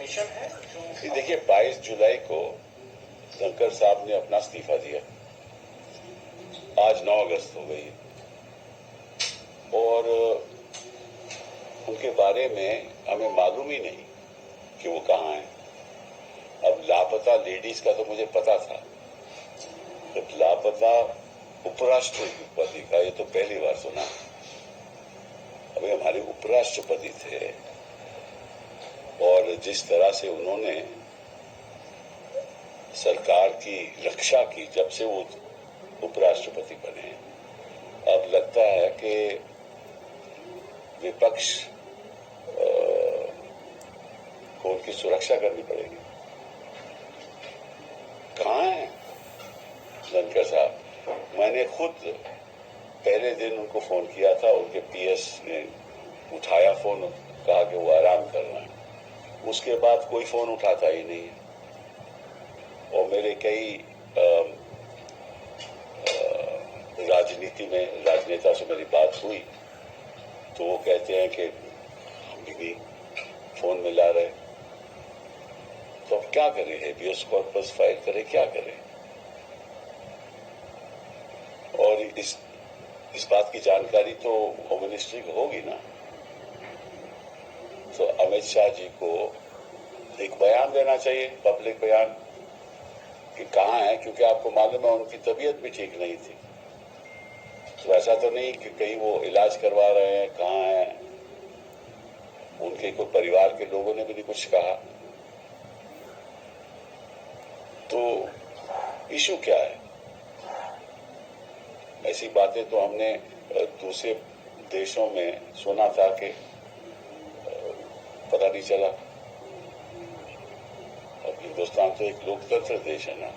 देखिए 22 जुलाई को धनखड़ साहब ने अपना इस्तीफा दिया। आज 9 अगस्त हो गई और उनके बारे में हमें मालूम ही नहीं कि वो कहाँ हैं। अब लापता लेडीज का तो मुझे पता था, तो लापता उपराष्ट्रपति का ये तो पहली बार सुना। अभी हमारे उपराष्ट्रपति थे और जिस तरह से उन्होंने सरकार की रक्षा की जब से वो उपराष्ट्रपति बने, अब लगता है कि विपक्ष को उनकी सुरक्षा करनी पड़ेगी। कहाँ है धनखड़ साहब? मैंने खुद पहले दिन उनको फोन किया था, उनके पीएस ने उठाया फोन, कहा कि वो आराम कर रहे हैं। उसके बाद कोई फोन उठाता ही नहीं है। और मेरे कई राजनीति में राजनेता से मेरी बात हुई तो वो कहते हैं कि हम भी फोन मिला रहे, तो अब क्या करें? हेबियस कॉर्पस फाइल करें, क्या करें? और इस बात की जानकारी तो होम मिनिस्ट्री को होगी ना। तो अमित शाह जी को एक बयान देना चाहिए, पब्लिक बयान, कि कहाँ है, क्योंकि आपको मालूम है उनकी तबीयत भी ठीक नहीं थी। तो ऐसा तो नहीं कि कहीं वो इलाज करवा रहे हैं, कहाँ हैं? उनके कोई परिवार के लोगों ने भी नहीं कुछ कहा। तो इशू क्या है? ऐसी बातें तो हमने दूसरे देशों में सुना था कि पता नहीं चला। अब हिंदुस्तान तो एक लोकतंत्र देश है ना,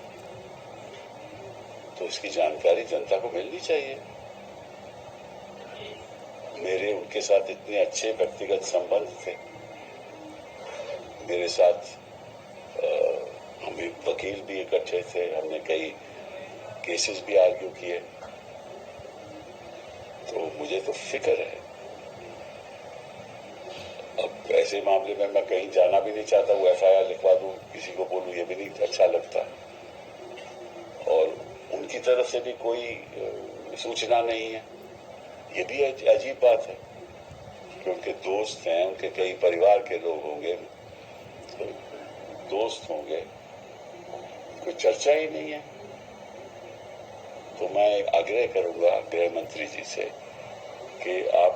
तो इसकी जानकारी जनता को मिलनी चाहिए। मेरे उनके साथ इतने अच्छे व्यक्तिगत संबंध थे। मेरे साथ हम वकील भी इकट्ठे थे, हमने कई केसेस भी आर्ग्यू किए। तो मुझे तो फिक्र है। अब ऐसे मामले में मैं कहीं जाना भी नहीं चाहता, वो एफआईआर लिखवा दूं, किसी को बोलूं, ये भी नहीं अच्छा लगता। और उनकी तरफ से भी कोई सूचना नहीं है। ये भी अजीब बात है कि उनके दोस्त हैं, उनके कई परिवार के लोग होंगे, दोस्त होंगे, कोई चर्चा ही नहीं है। तो मैं आग्रह करूंगा गृह मंत्री जी से कि आप